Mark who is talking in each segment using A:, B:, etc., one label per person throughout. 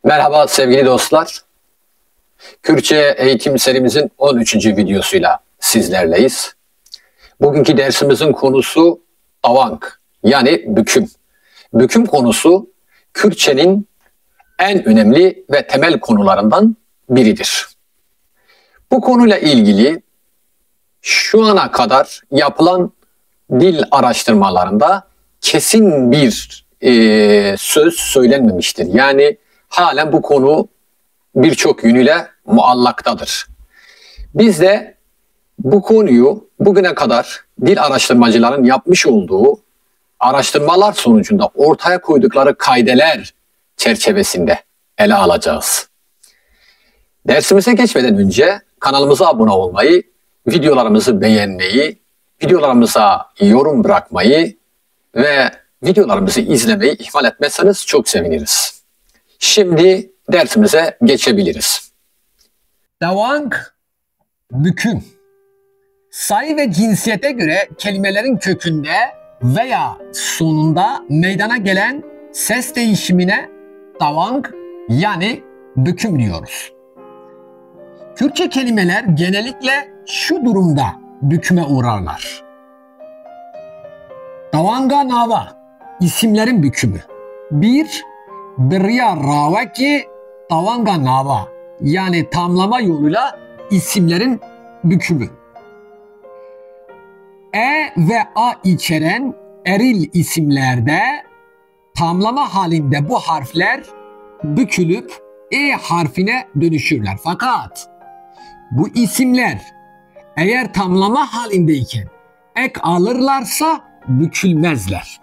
A: Merhaba sevgili dostlar. Kürtçe eğitim serimizin 13. videosuyla sizlerleyiz. Bugünkü dersimizin konusu tavank yani büküm. Büküm konusu Kürtçenin en önemli ve temel konularından biridir. Bu konuyla ilgili şu ana kadar yapılan dil araştırmalarında kesin bir söz söylenmemiştir. Yani halen bu konu birçok yönüyle muallaktadır. Biz de bu konuyu bugüne kadar dil araştırmacıların yapmış olduğu araştırmalar sonucunda ortaya koydukları kaideler çerçevesinde ele alacağız. Dersimize geçmeden önce kanalımıza abone olmayı, videolarımızı beğenmeyi, videolarımıza yorum bırakmayı ve videolarımızı izlemeyi ihmal etmezseniz çok seviniriz. Şimdi dersimize geçebiliriz.
B: Tavank, büküm. Sayı ve cinsiyete göre kelimelerin kökünde veya sonunda meydana gelen ses değişimine tavank yani büküm diyoruz. Kürtçe kelimeler genellikle şu durumda büküme uğrarlar. Tavanga nava, isimlerin bükümü. Birya ravaki tavanga nava, yani tamlama yoluyla isimlerin bükümü. E ve A içeren eril isimlerde tamlama halinde bu harfler bükülüp E harfine dönüşürler. Fakat bu isimler eğer tamlama halindeyken ek alırlarsa bükülmezler.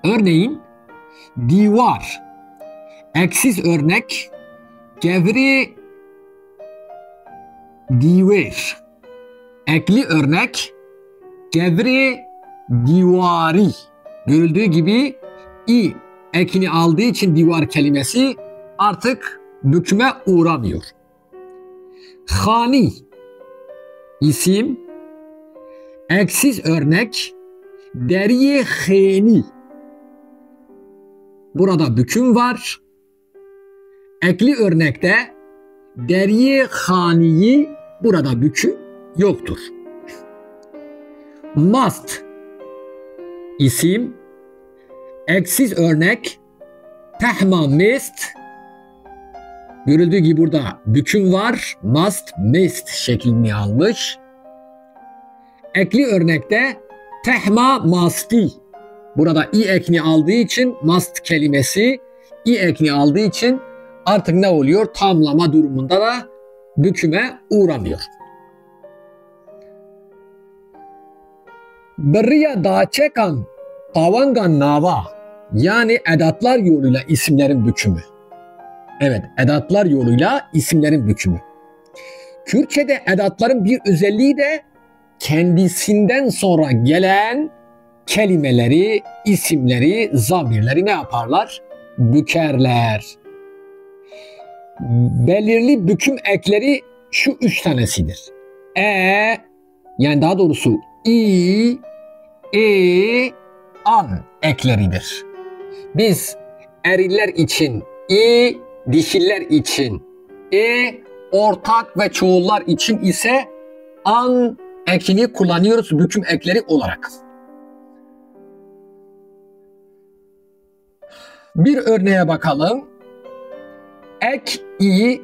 B: Örneğin divar, eksiz örnek gevri diver, ekli örnek gevri divari. Görüldüğü gibi i ekini aldığı için divar kelimesi artık büküme uğramıyor. Hani isim, eksiz örnek deriye heni. Burada büküm var. Ekli örnekte deriye haniyi, burada büküm yoktur. Mast isim, eksiz örnek tehma mest. Görüldüğü gibi burada büküm var. Mast, mest şeklini almış. Ekli örnekte tehma masti. Burada i ekni aldığı için mast kelimesi i ekni aldığı için artık ne oluyor? Tamlama durumunda da büküme uğramıyor. Birya daçekan tavanga nava, yani edatlar yoluyla isimlerin bükümü. Evet, edatlar yoluyla isimlerin bükümü. Kürtçe'de edatların bir özelliği de kendisinden sonra gelen kelimeleri, isimleri, zamirleri ne yaparlar? Bükerler. Belirli büküm ekleri şu üç tanesidir. Yani daha doğrusu i, an ekleridir. Biz eriller için i, dişiller için ortak ve çoğullar için ise an ekini kullanıyoruz büküm ekleri olarak. Bir örneğe bakalım. Ek, i,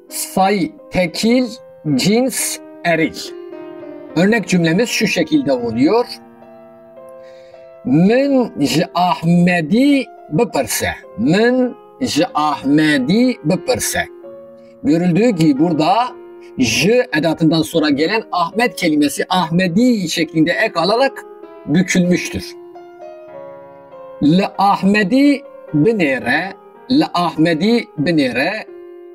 B: say, tekil, cins, eril. Örnek cümlemiz şu şekilde oluyor. Min Ahmedi bipirse. Min Ahmedi bipirse. Görüldüğü gibi burada j edatından sonra gelen Ahmet kelimesi Ahmedi şeklinde ek alarak bükülmüştür. Ahmedi binere, Ahmedi binere,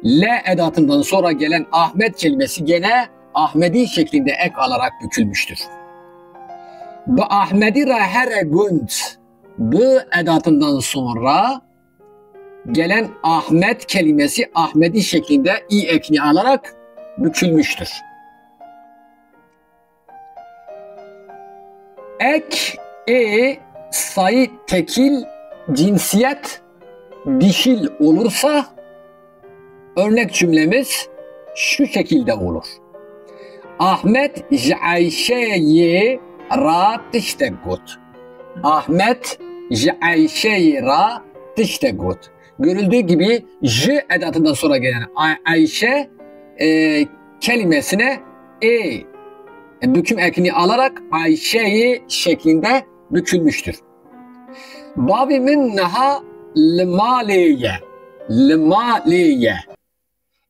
B: L edatından sonra gelen Ahmet kelimesi gene Ahmedi şeklinde ek alarak bükülmüştür. Bu Ahmedi rahere günd, bu edatından sonra gelen Ahmet kelimesi Ahmedi şeklinde i ekni alarak bükülmüştür. Ek, sayı, tekil, cinsiyet dişil olursa örnek cümlemiz şu şekilde olur. Ahmet Ayşe'yi ra tişte gut. Ahmet Ayşe'yi ra tişte gut. Görüldüğü gibi j edatından sonra gelen Ayşe kelimesine büküm ekini alarak Ayşe'yi şeklinde bükülmüştür. Babi minnaha limaliye. Limaliye.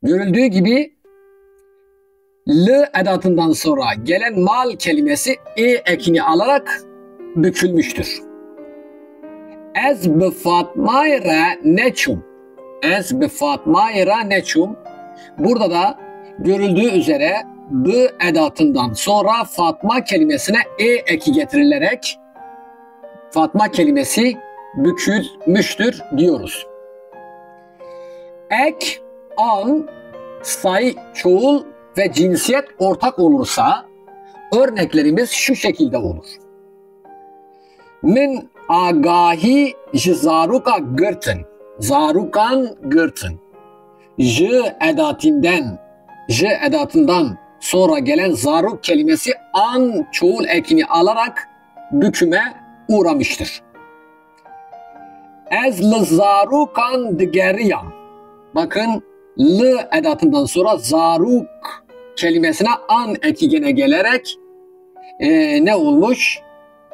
B: Görüldüğü gibi l edatından sonra gelen mal kelimesi ekini alarak bükülmüştür. Ez bi Fatmayra neçum. Ez bi Fatmayra neçum. Burada da görüldüğü üzere b edatından sonra Fatma kelimesine eki getirilerek Fatma kelimesi bükülmüştür diyoruz. Ek, an, sayı, çoğul ve cinsiyet ortak olursa örneklerimiz şu şekilde olur. Min agahi zaruka gırtın. Zarukan gırtın. J edatından sonra gelen zaruk kelimesi an çoğul ekini alarak büküme uğramıştır. Ez l zarukan digeriyam. Bakın l edatından sonra zaruk kelimesine an eki gene gelerek ne olmuş?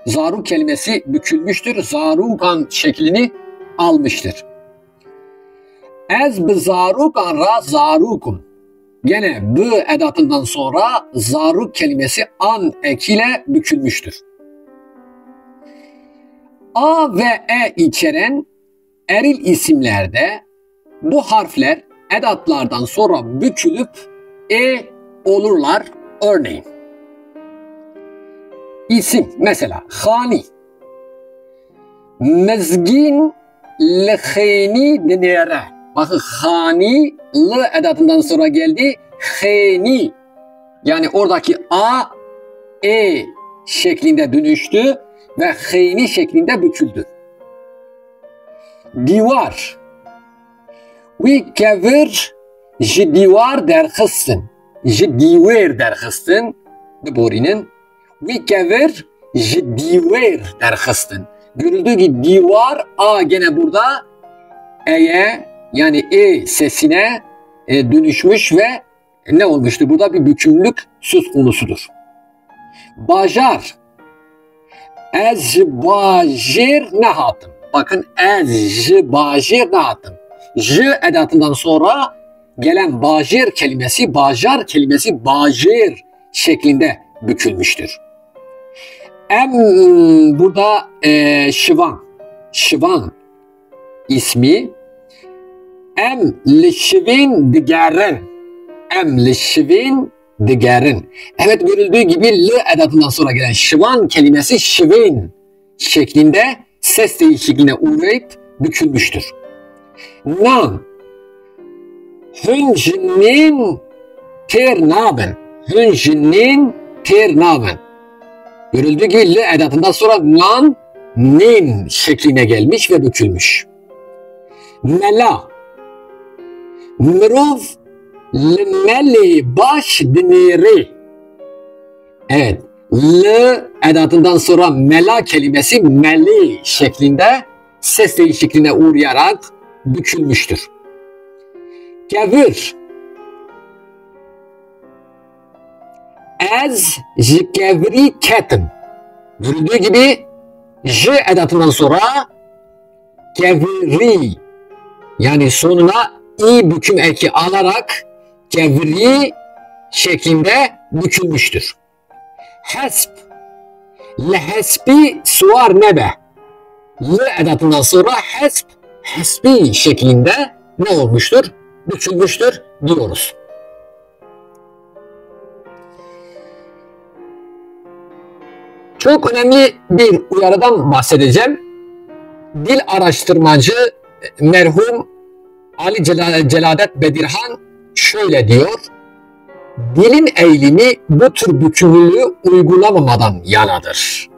B: Zaruk kelimesi bükülmüştür. Zarukan şeklini almıştır. Ez bi zarukan ra zarukun. Gene b edatından sonra zaruk kelimesi an ekiyle bükülmüştür. A ve E içeren eril isimlerde bu harfler edatlardan sonra bükülüp olurlar. Örneğin isim mesela hani, mezgin leheni denere. Bakın hani l edatından sonra geldi. Heni yani oradaki a şeklinde dönüştü ve heni şeklinde büküldü. Divar. We kevir ji divar derxistin. Ji divar derxistin. Borinin. We kevir ji divar derxistin. Görüldüğü gibi divar a gene burada yani sesine dönüşmüş ve ne olmuştu? Burada bir bükümlülük söz konusudur. Bajar. Ez bajir ne hatım? Bakın ez bajir ne hatım? J edatından sonra gelen bajir kelimesi, bajar kelimesi bajir şeklinde bükülmüştür. Burada şivan. Şivan ismi lişvin digerin. Lişvin digerin. Evet, görüldüğü gibi l edatından sonra gelen şivan kelimesi şivin şeklinde ses değişikliğine uğrayıp bükülmüştür. Nam. Hüncinin ternaben. Hüncinin ternaben. Görüldüğü gibi l edatından sonra nan nin şekline gelmiş ve bükülmüş. Mela. Mrov Meli baş diniri. Evet. L edatından sonra mela kelimesi meli şeklinde ses değişikliğine uğrayarak bükülmüştür. Kevir. Ez jikevri ketim. Görüldüğü gibi j edatından sonra kevri yani sonuna i büküm eki alarak kevri şeklinde bükülmüştür. Hesp. Lehespi suar nebe. L edatından sonra hespi şeklinde ne olmuştur? Bükülmüştür diyoruz. Çok önemli bir uyarıdan bahsedeceğim. Dil araştırmacı merhum Ali Celadet Bedirhan şöyle diyor. Dilin eğilimi bu tür bükümlülüğü uygulamamadan yanadır.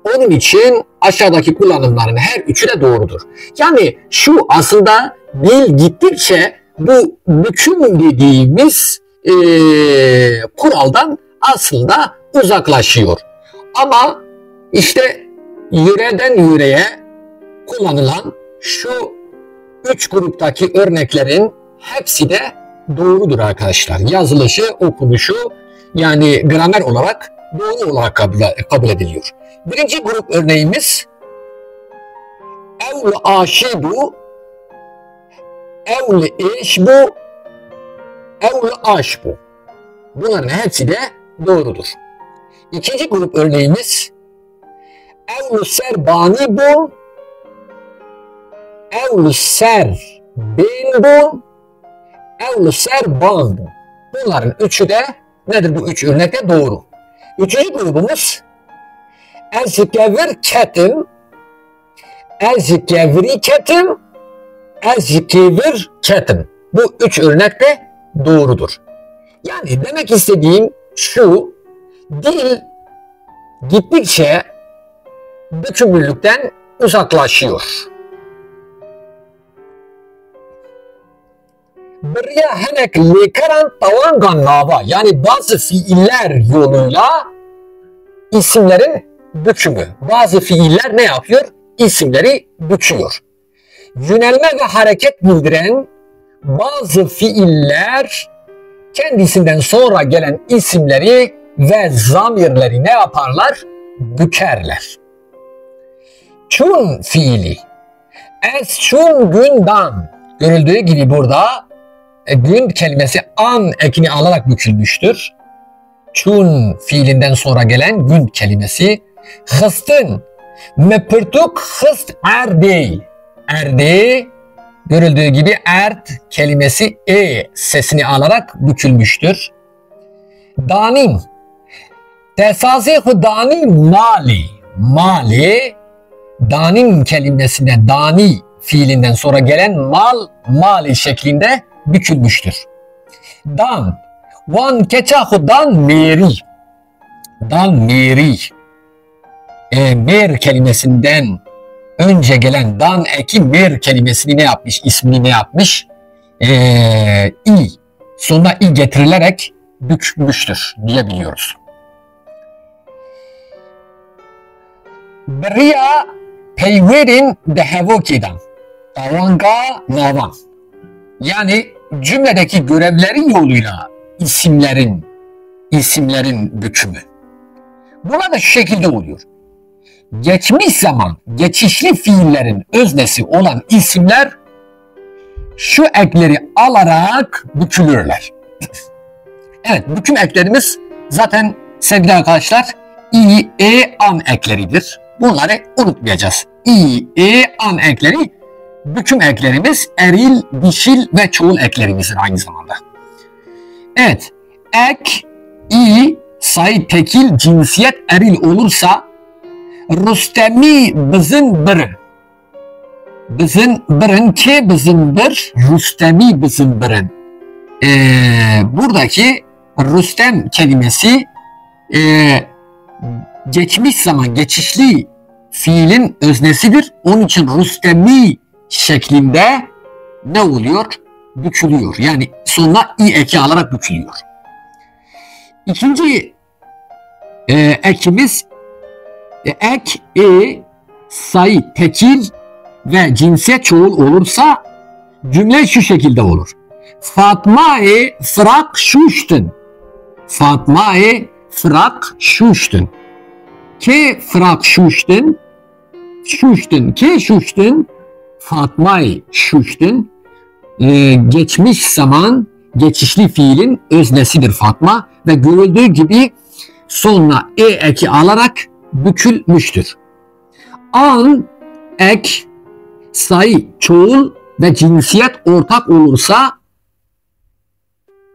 B: Onun için aşağıdaki kullanımların her üçü de doğrudur. Yani şu aslında dil gittikçe bu büküm dediğimiz kuraldan aslında uzaklaşıyor. Ama işte yöreden yöreye kullanılan şu üç gruptaki örneklerin hepsi de doğrudur arkadaşlar. Yazılışı, okunuşu yani gramer olarak doğru olarak kabul ediliyor. Birinci grup örneğimiz evl aşibu, evl eşbu, evl aşbu. Bunların hepsi de doğrudur. İkinci grup örneğimiz evl serbanibu, evl serbinbu, evl serbanbu. Bunların üçü de nedir, bu üç örnek de doğru. Üçüncü grubumuz ezgevir ketim, ezgevri ketim, ezgevir ketim. Bu üç örnek de doğrudur. Yani demek istediğim şu, dil gittikçe bükümlülükten uzaklaşıyor. Birya henek lekaran tavangan nava, yani bazı fiiller yoluyla isimlerin bükümü. Bazı fiiller ne yapıyor? İsimleri büküyor. Yönelme ve hareket bildiren bazı fiiller kendisinden sonra gelen isimleri ve zamirleri ne yaparlar? Bükerler. Çun fiili. Es çun günden. Görüldüğü gibi burada gün kelimesi an ekini alarak bükülmüştür. Çun fiilinden sonra gelen gün kelimesi. Hıstın. Mepırtuk hıst erdi. Erdi. Görüldüğü gibi ert kelimesi sesini alarak bükülmüştür. Danim. Tesazihu danim mali. Mali. Danim kelimesine dani fiilinden sonra gelen mali şeklinde bükülmüştür. Dan. Wan keçahu dan meri. Dan meri. Mer kelimesinden önce gelen dan eki mer kelimesini ne yapmış? İsmini ne yapmış? İ. Sonuna i getirilerek bükmüştür diyebiliyoruz. Beriya peyverin dehevokidan. Tavanga navan. Yani cümledeki görevlerin yoluyla isimlerin bükümü. Buna da şu şekilde oluyor. Geçmiş zaman geçişli fiillerin öznesi olan isimler şu ekleri alarak bükülürler. Evet, büküm eklerimiz zaten sevgili arkadaşlar i, an ekleridir. Bunları unutmayacağız. I, an ekleri büküm eklerimiz, eril, dişil ve çoğul eklerimizdir aynı zamanda. Evet, ek, sayı tekil, cinsiyet eril olursa Rüstemi bizim birın. Bizim birın ki bizim bir, Rüstemi bizim birın. Buradaki Rüstem kelimesi geçmiş zaman geçişli fiilin öznesidir. Onun için Rüstemi şeklinde ne oluyor? Bükülüyor. Yani sonuna i eki alarak bükülüyor. İkinci ekimiz ek, sayı tekil ve cinsiyet çoğul olursa cümle şu şekilde olur. Fatma-i frak şuştun. Fatma-i frak şuştun. Ke frak şuştun. Şuştun. Ke şuştun. Fatma-i şuştun. Geçmiş zaman geçişli fiilin öznesidir Fatma ve görüldüğü gibi sonuna eki alarak bükülmüştür. An, ek, sayı, çoğul ve cinsiyet ortak olursa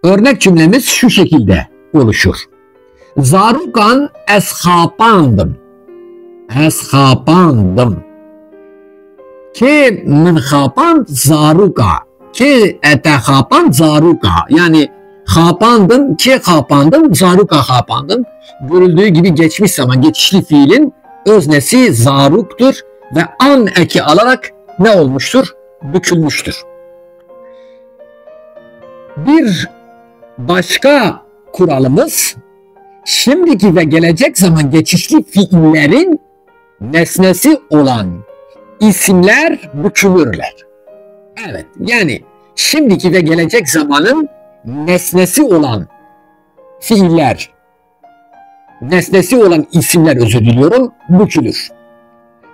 B: örnek cümlemiz şu şekilde oluşur. Zarukan eshapandım. Eshapandım. Ke minhapan zaruka. Ke etehapan zaruka. Yani hapandım, ke hapandım, zaruka hapandım. Görüldüğü gibi geçmiş zaman geçişli fiilin öznesi zaruktur ve an eki alarak ne olmuştur? Bükülmüştür. Bir başka kuralımız, şimdiki ve gelecek zaman geçişli fiillerin nesnesi olan isimler bükülürler. Evet, yani şimdiki ve gelecek zamanın nesnesi olan fiiller, nesnesi olan isimler, özür diliyorum, bükülür.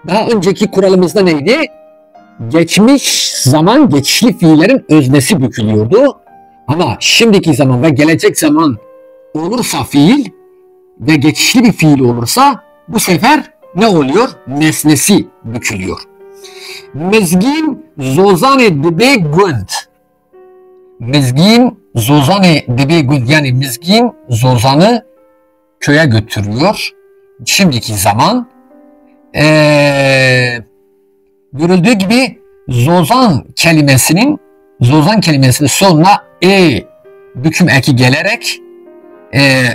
B: Daha önceki kuralımızda neydi? Geçmiş zaman geçişli fiillerin öznesi bükülüyordu. Ama şimdiki zaman ve gelecek zaman olursa fiil ve geçişli bir fiil olursa bu sefer ne oluyor? Nesnesi bükülüyor. Mezgin zozane dibe gund. Mezgin zozane dibe gund, yani mezgin zozanı köye götürüyor. Şimdiki zaman görüldüğü gibi zozan kelimesinin sonuna büküm eki gelerek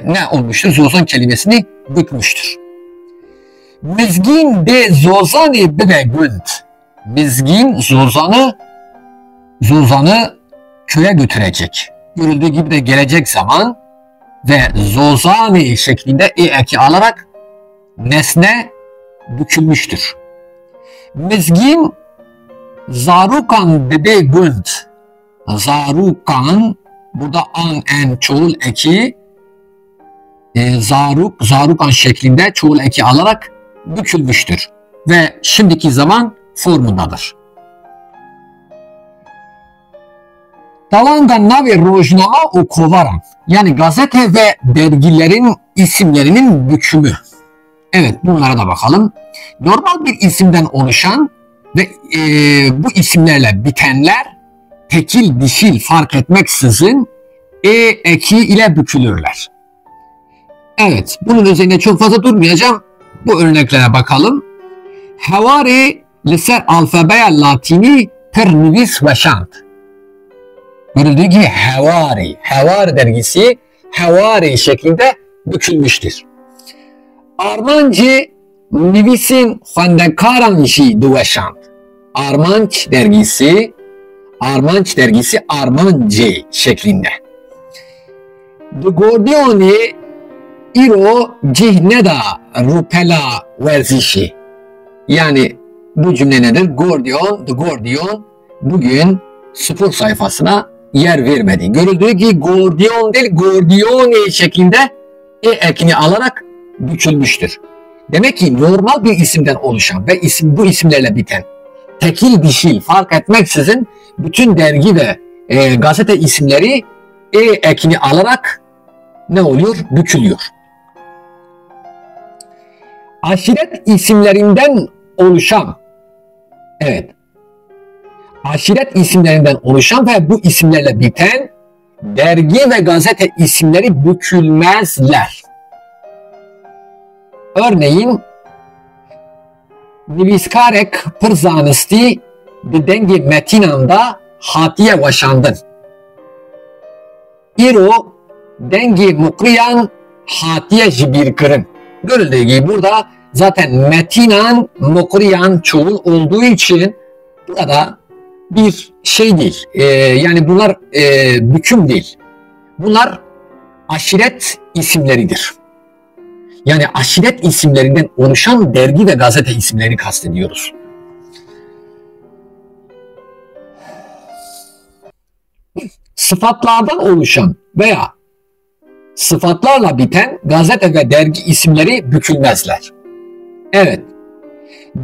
B: ne olmuştur? Zozan kelimesini bükmüştür. Mizgin de zozani bile gund. Mizgin zozanı köye götürecek. Görüldüğü gibi de gelecek zaman ve zozani şeklinde eki alarak nesne bükülmüştür. Mizgin zarukan bebe gund. Zarukan, burada an en çoğul eki zarukan şeklinde çoğul eki alarak bükülmüştür ve şimdiki zaman formundadır. Talanga navi rojnama okuvaran, yani gazete ve dergilerin isimlerinin bükümü. Evet, bunlara da bakalım. Normal bir isimden oluşan ve bu isimlerle bitenler tekil dişil fark etmeksizin eki ile bükülürler. Evet, bunun üzerine çok fazla durmayacağım. Bu örneklere bakalım. Havari liser alfabeya latini ternivis ve şant. Görüldüğü gibi Havari dergisi Havari şeklinde bükülmüştür. Armancı nivisin fandekaranji duveşant. Armanç dergisi Armancı şeklinde. The Gordioni İro cihneda rupela verzişi. Yani bu cümle nedir? The Gordion bugün spor sayfasına yer vermedi. Görüldüğü gibi Gordion değil, Gordioni şeklinde ekini alarak bükülmüştür. Demek ki normal bir isimden oluşan ve bu isimlerle biten tekil dişil fark etmeksizin bütün dergi ve gazete isimleri ekini alarak ne oluyor? Bükülüyor. Aşiret isimlerinden oluşan, evet, aşiret isimlerinden oluşan ve bu isimlerle biten dergi ve gazete isimleri bükülmezler. Örneğin Niviskarek pırzanisti bir dengi metinanda hatiye vaşandın. İro dengi mukriyan hatiye jibirkırın. Görüldüğü gibi burada zaten metinan mukriyan çoğul olduğu için burada bir şey değil. Yani bunlar büküm değil. Bunlar aşiret isimleridir. Yani aşiret isimlerinden oluşan dergi ve gazete isimlerini kastediyoruz. Sıfatlardan oluşan veya sıfatlarla biten gazete ve dergi isimleri bükülmezler. Evet.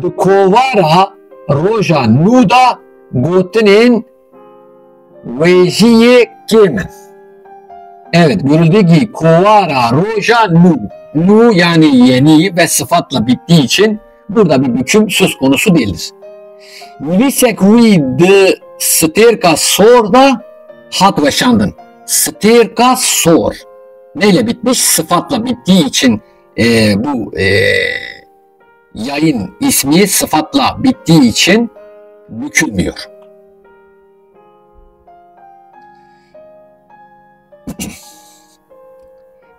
B: Dukovara roja nuda gotinin vejiye kemen. Evet, görüldüğü gibi kovara roja nu. Nu yani yeni ve sıfatla bittiği için burada bir büküm söz konusu değildir. Nivisek vi de stirka sor da hat veşandın. Stirka sor. Neyle bitmiş? Sıfatla bittiği için bu yayın ismi sıfatla bittiği için bükülmüyor.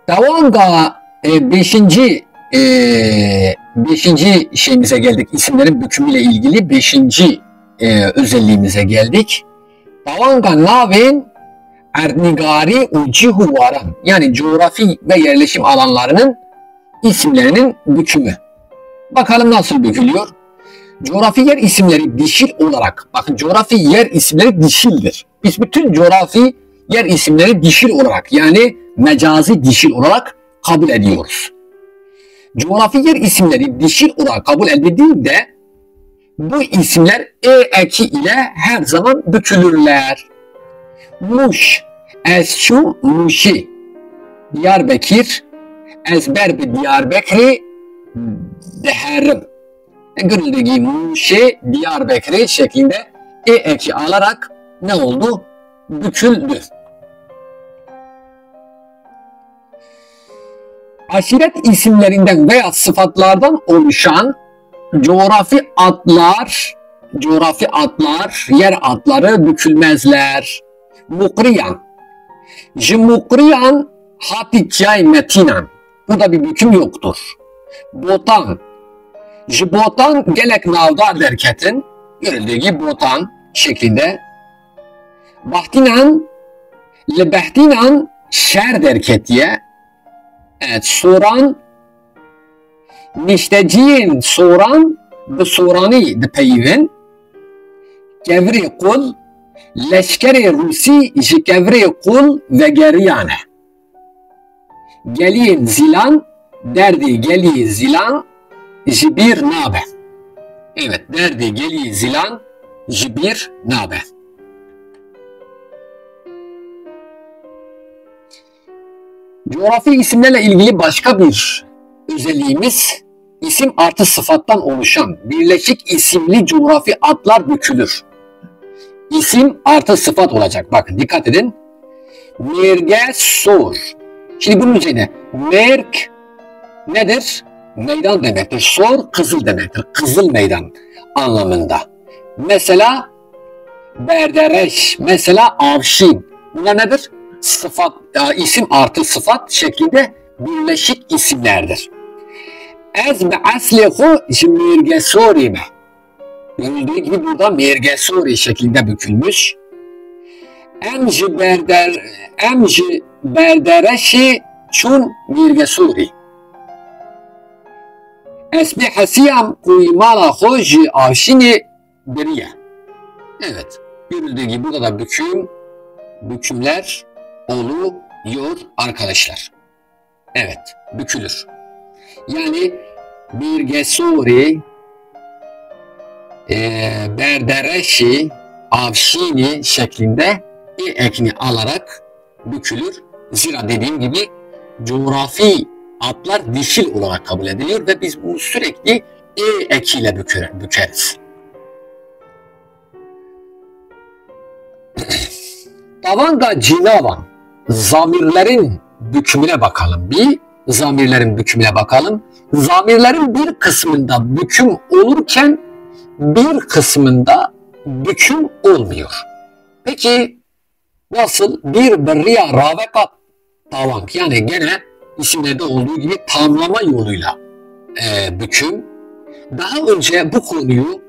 B: Davanga 5. beşinci şeyimize geldik. İsimlerin bükümüyle ilgili beşinci özelliğimize geldik. Tavanga navên erdnigari û cîhû waran, yani coğrafi ve yerleşim alanlarının isimlerinin bükümü. Bakalım nasıl bükülüyor? Coğrafi yer isimleri dişil olarak, bakın coğrafi yer isimleri dişildir. Biz bütün coğrafi yer isimleri dişil olarak, yani mecazi dişil olarak kabul ediyoruz. Coğrafi yer isimleri dişil olarak kabul edildiğinde bu isimler eki ile her zaman bükülürler. Muş, Esçu, Muşi, Diyarbakır, Ezber Diyarbakır'ı deherim. Görüldüğü gibi Muşi, Diyarbakır'ı şeklinde eki alarak ne oldu? Büküldü. Aşiret isimlerinden veya sıfatlardan oluşan coğrafi adlar, yer adları bükülmezler. Mukriyan, Jimukriyan, Hatiçay Metinan. Burada bir büküm yoktur. Botan, Jibotan gelek navdar derketin, görüldüğü gibi botan şeklinde. Bahtinan, Lebehtinan, şer derketiye. Evet, soran, nişteciyin soran, bu sorani de peyvin, kevri kul, leşkeri Rusi, ji kevri kul ve geriyane. Geliyin zilan, derdi geliyi zilan, ji bir nabe. Evet, derdi geliyi zilan, ji bir nabe. Coğrafi isimlerle ilgili başka bir özelliğimiz, isim artı sıfattan oluşan birleşik isimli coğrafi adlar bükülür. İsim artı sıfat olacak. Bakın dikkat edin. Mergesor. Şimdi bunun üzerine merk nedir? Meydan demektir. Sor kızıl demektir. Kızıl meydan anlamında. Mesela berdereş, mesela avşin. Bunlar nedir? Sıfat, isim artı sıfat şeklinde birleşik isimlerdir. Ez be aslihu mergesorime. Görüldüğü gibi burada mergesori şeklinde bükülmüş. Emci berdereşi çun mergesori. Esbi hasiyam kuymala hoji avşini biriye. Evet, görüldüğü gibi burada da bükümler oluyor arkadaşlar. Evet, bükülür. Yani mergesori, berdereşi, avşini şeklinde ekini alarak bükülür. Zira dediğim gibi coğrafi adlar dişil olarak kabul ediliyor ve biz bunu sürekli ekiyle bükeriz. Tavanga cinavan, zamirlerin bükümüne bakalım. Zamirlerin bükümüne bakalım. Zamirlerin bir kısmında büküm olurken bir kısmında büküm olmuyor. Peki nasıl? Bir berriya ravekat tavank, yani gene isimlerde olduğu gibi tamlama yoluyla büküm. Daha önce bu konuyu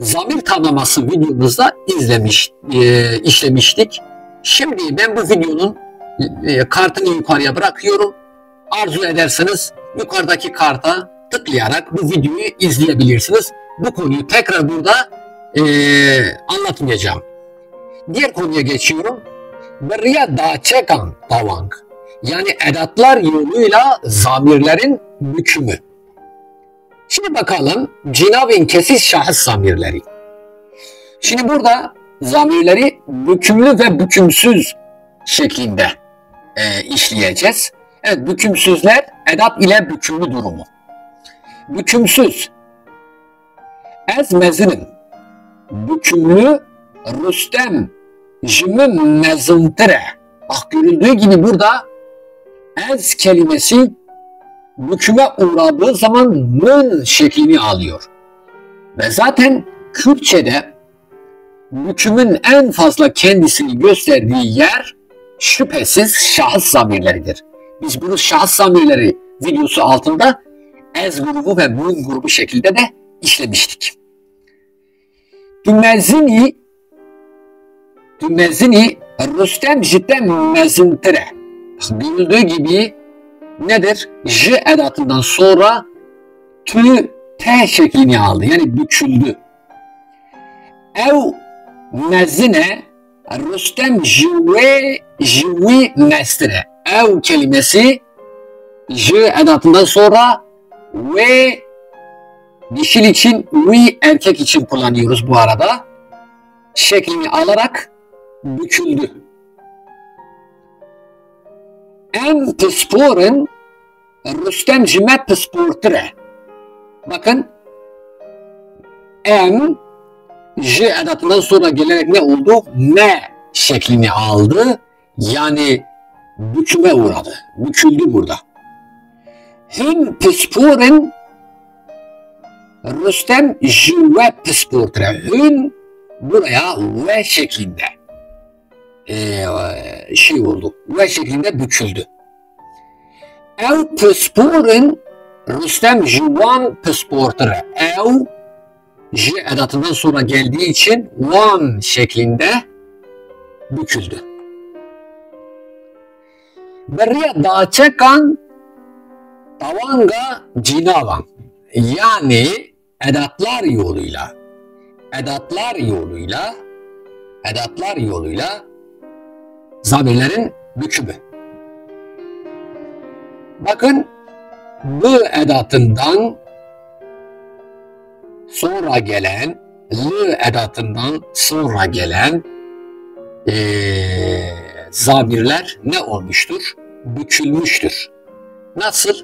B: zamir tamlaması videomuzda işlemiştik. Şimdi ben bu videonun kartını yukarıya bırakıyorum. Arzu ederseniz yukarıdaki karta tıklayarak bu videoyu izleyebilirsiniz. Bu konuyu tekrar burada anlatmayacağım. Diğer konuya geçiyorum. Berriya daçekan tavank, yani edatlar yoluyla zamirlerin bükümü. Şimdi bakalım cinavin kesis şahıs zamirleri. Şimdi burada zamirleri bükümlü ve bükümsüz şeklinde işleyeceğiz. Evet, bükümsüzler edat ile bükümlü durumu. Bükümsüz. Ez mezinin. Bükümlü Rüstem jimün mezintire. Bak, görüldüğü gibi burada ez kelimesi büküme uğradığı zaman mın şeklini alıyor. Ve zaten Kürtçe'de bükümün en fazla kendisini gösterdiği yer şüphesiz şahıs zamirleridir. Biz bunu şahıs zamirleri videosu altında ez grubu ve mün grubu şekilde de işlemiştik. Tümezini Rüstem jitten mezintire. Görüldüğü gibi nedir? J edatından sonra tü T şeklini aldı. Yani büküldü. Ev mezine Rüstem jüvi mestire. Ev kelimesi J edatından sonra ve dişil için, vi erkek için kullanıyoruz bu arada. Şeklini alarak büküldü. Em psporun Rüstem jimet psportire. Bakın em J edatından sonra gelerek ne oldu? M şeklini aldı. Yani büküme uğradı. Büküldü burada. Hün psporun Rüstem jüve psportire. Hün buraya V şeklinde oldu. V şeklinde büküldü. Ev psporun Rüstem jüvan psportire. Ev J edatından sonra geldiği için van şeklinde büküldü. Berriye daçekan tavanga cinavan. Yani edatlar yoluyla zamirlerin bükümü. Bakın bu edatından sonra gelen, l edatından sonra gelen zamirler ne olmuştur? Bükülmüştür. Nasıl?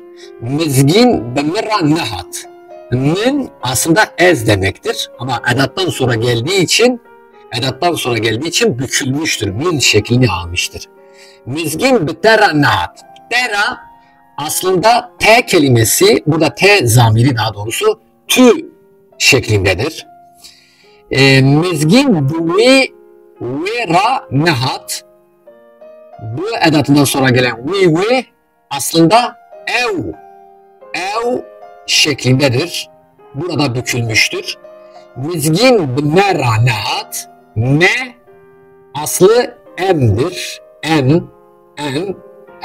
B: Mizgin bemirra nehat. Min aslında ez demektir ama edattan sonra geldiği için bükülmüştür. Min şeklini almıştır. Mizgin bitera nehat. Bitera aslında T kelimesi, burada T zamiri daha doğrusu tü şeklindedir. Mizgin duvi vera nehat. Bu edatından sonra gelen vi aslında ev şeklindedir. Burada bükülmüştür. Mizgin bimera nehat. Ne aslı em'dir. Em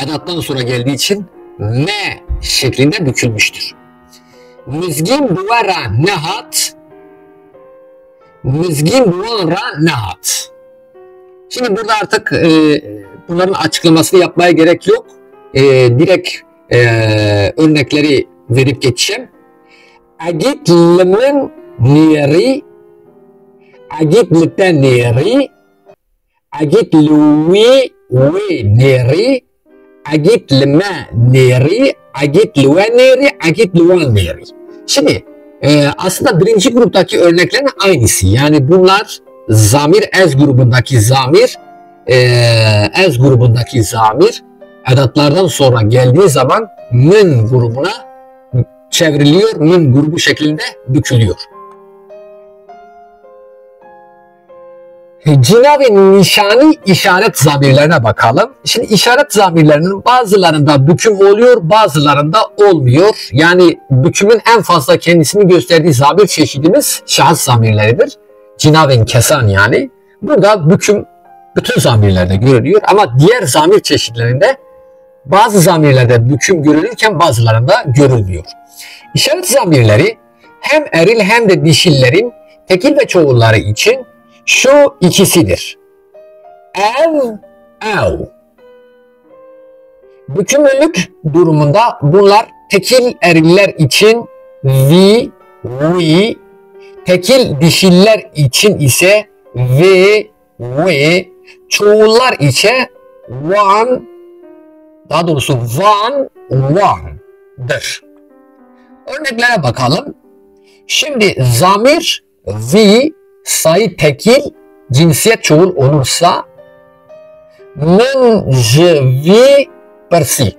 B: edattan sonra geldiği için ne şeklinde bükülmüştür. Mizgin duvara nehat. Mizgin duvara nehat. Şimdi burada artık bunların açıklamasını yapmaya gerek yok. Direkt örnekleri verip geçeceğim. Agit limen neri, agit liten neri, agit luwi neri, agit lime neri, agit luwe neri, agit luwan neri. Şimdi aslında birinci gruptaki örneklerin aynısı. Yani bunlar zamir ez grubundaki zamir edatlardan sonra geldiği zaman min grubuna çevriliyor, min grubu şeklinde bükülüyor. Cina ve nişani işaret zamirlerine bakalım. Şimdi işaret zamirlerinin bazılarında büküm oluyor, bazılarında olmuyor. Yani bükümün en fazla kendisini gösterdiği zamir çeşidimiz şahıs zamirleridir. Cina ve kesan yani. Burada büküm bütün zamirlerde görülüyor ama diğer zamir çeşitlerinde bazı zamirlerde büküm görülürken bazılarında görülmüyor. İşaret zamirleri hem eril hem de dişillerin tekil ve çoğulları için şu ikisidir. Ev. Bükümlülük durumunda bunlar tekil eriller için vi, tekil dişiller için ise ve, çoğullar için van'dır. Örneklere bakalım. Şimdi zamir vi sayı tekil, cinsiyet çoğul olursa men, je, vi, persi.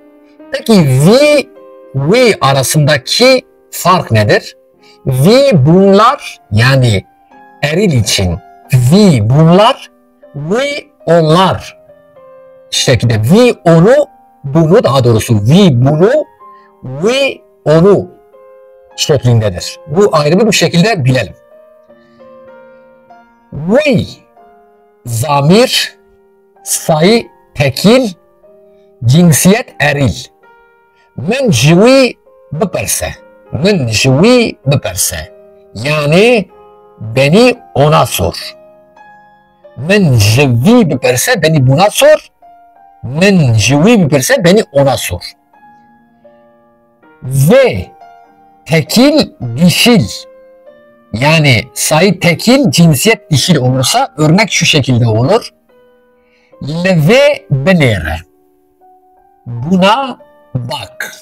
B: Peki vi arasındaki fark nedir? Vi bunlar yani eril için vi bunlar, vi onlar şekilde vi onu bunu daha doğrusu vi bunu, vi onu şeklindedir. Bu ayrımı bu şekilde bilelim. Vey zamir, sayı tekil, cinsiyet eril. Min jwi bipirse. Min jwi bipirse. Yani beni ona sor. Min jwi bipirse beni buna sor. Min jwi bipirse beni ona sor. Ve tekil dişil. Yani sayı tekil, cinsiyet dişil olursa örnek şu şekilde olur. Leve benere. Buna bak.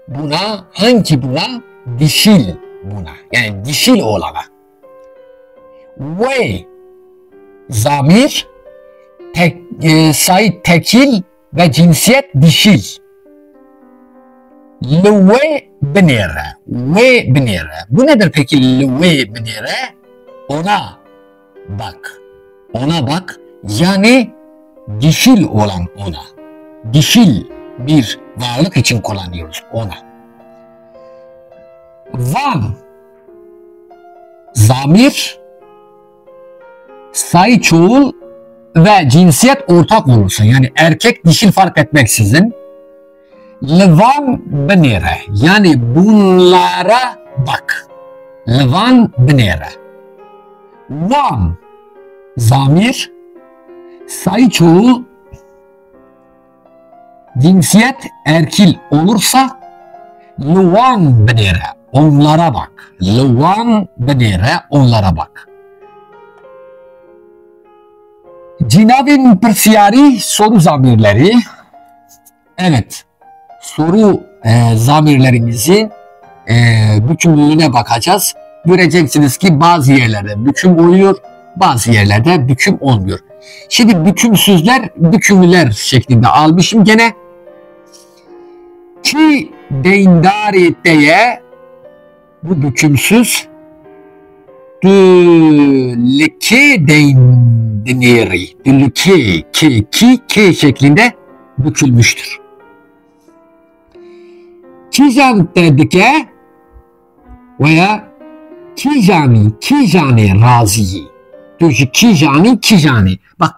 B: Buna, hangi buna? Dişil buna. Yani dişil olana. Ve zamir, sayı tekil ve cinsiyet dişil. Leve benere. Ve benere. Bu nedir peki leve benere? Ona bak. Ona bak. Yani dişil olan ona. Dişil bir varlık için kullanıyoruz ona. Van zamir, sayı çoğul ve cinsiyet ortak olursa, yani erkek dişil fark etmeksizin, levan benere, yani bunlara bak. Levan benere. Van zamir, sayı çoğul, cinsiyet erkil olursa levan benere, onlara bak. Levan benere, onlara bak. Cinabin persiyari soru zamirleri. Evet, soru zamirlerimizin bükümlülüğüne bakacağız. Göreceksiniz ki bazı yerlerde büküm oluyor, bazı yerlerde büküm olmuyor. Şimdi bükümsüzler, bükümlüler şeklinde almışım gene. Ki deyindari deye, bu bükümsüz. Dülke deyinleri, dülke, ki şeklinde bükülmüştür. Kijan dedike veya kijani raziyi. Düzü kijani. Bak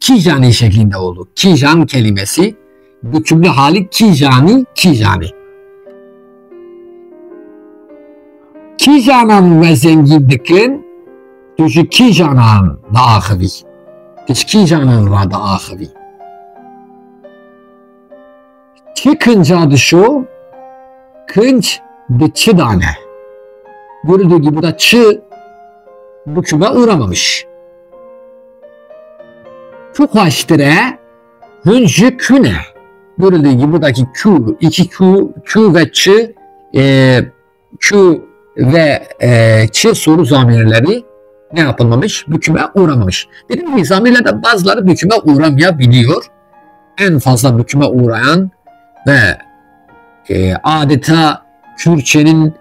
B: kijani şeklinde oldu. Kijan kelimesi bükümlü hali kijani. Kijanan ve zengindikin düzü kijanan da ahvi. Düzü kijanan va da ahvi. Çıkınca şu kınç bir çıdane. Görüldüğü gibi burada çı büküme uğramamış. Çok haştire hüncü küne. Görüldüğü gibi buradaki Q, iki Q ve Ç, Q ve Ç soru zamirleri ne yapılmamış? Büküme uğramamış. Dediğim gibi zamirlerde bazıları büküme uğramayabiliyor. En fazla büküme uğrayan ve adeta Kürtçenin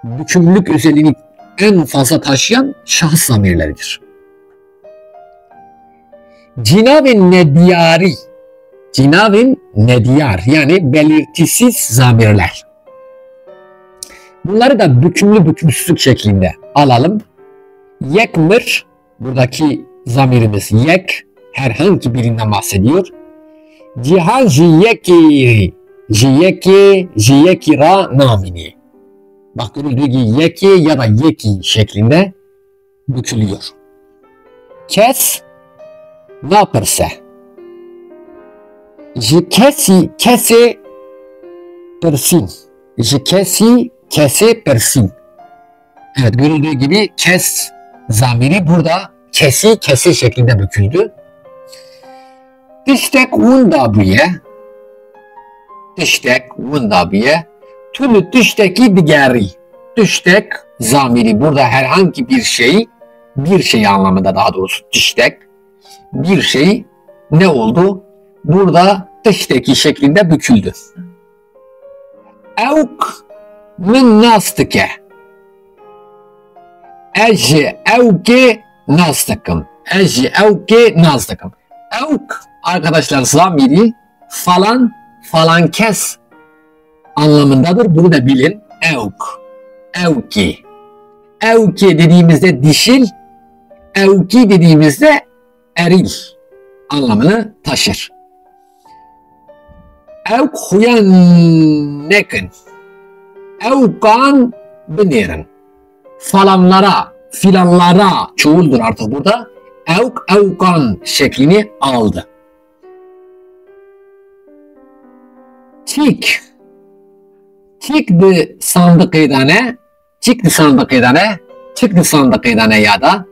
B: bükümlülük özelliğini en fazla taşıyan şahıs zamirleridir. Cinavin nediyari, cinavin nediyar yani belirtisiz zamirler. Bunları da bükümlü bükümsüzlük şeklinde alalım. Yekmir, buradaki zamirimiz yek, herhangi birinden bahsediyor. Cihan jiyekira namini. Bak görüldüğü gibi yeki ya da yeki şeklinde bükülüyor. Kes ne yaparsa. Kesi persin. Kesi persin. Evet görüldüğü gibi kes zamiri burada kesi şeklinde büküldü. Tiştek vundabiye. Tülü tüşteki digeri. Tüştek zamiri burada herhangi bir şey anlamında daha doğrusu tüştek. Bir şey ne oldu? Burada tüşteki şeklinde büküldü. Evk min nastike. Eci evke nastıkım. Evk arkadaşlar zamiri falan kes anlamındadır. Bunu da bilin. evk, evki. Evki dediğimizde dişil, evki dediğimizde eril anlamını taşır. Evk huyan nekin, evkan binirin. Falanlara, filanlara çoğuldur artık burada. Evk, evkan şeklini aldı. Çıktı sandıkidane, çıktı sandıkidane ya da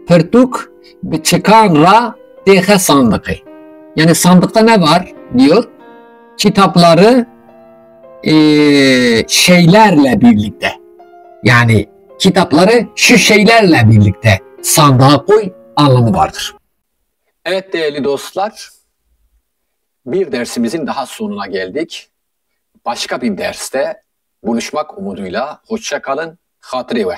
B: pırtuk bir çıkan ra dehe sandıkı. Yani sandıkta ne var diyor? Kitapları şeylerle birlikte. Yani kitapları şu şeylerle birlikte sandığa koy anlamı vardır.
A: Evet değerli dostlar, bir dersimizin daha sonuna geldik. Başka bir derste buluşmak umuduyla hoşça kalın, hatırı ve.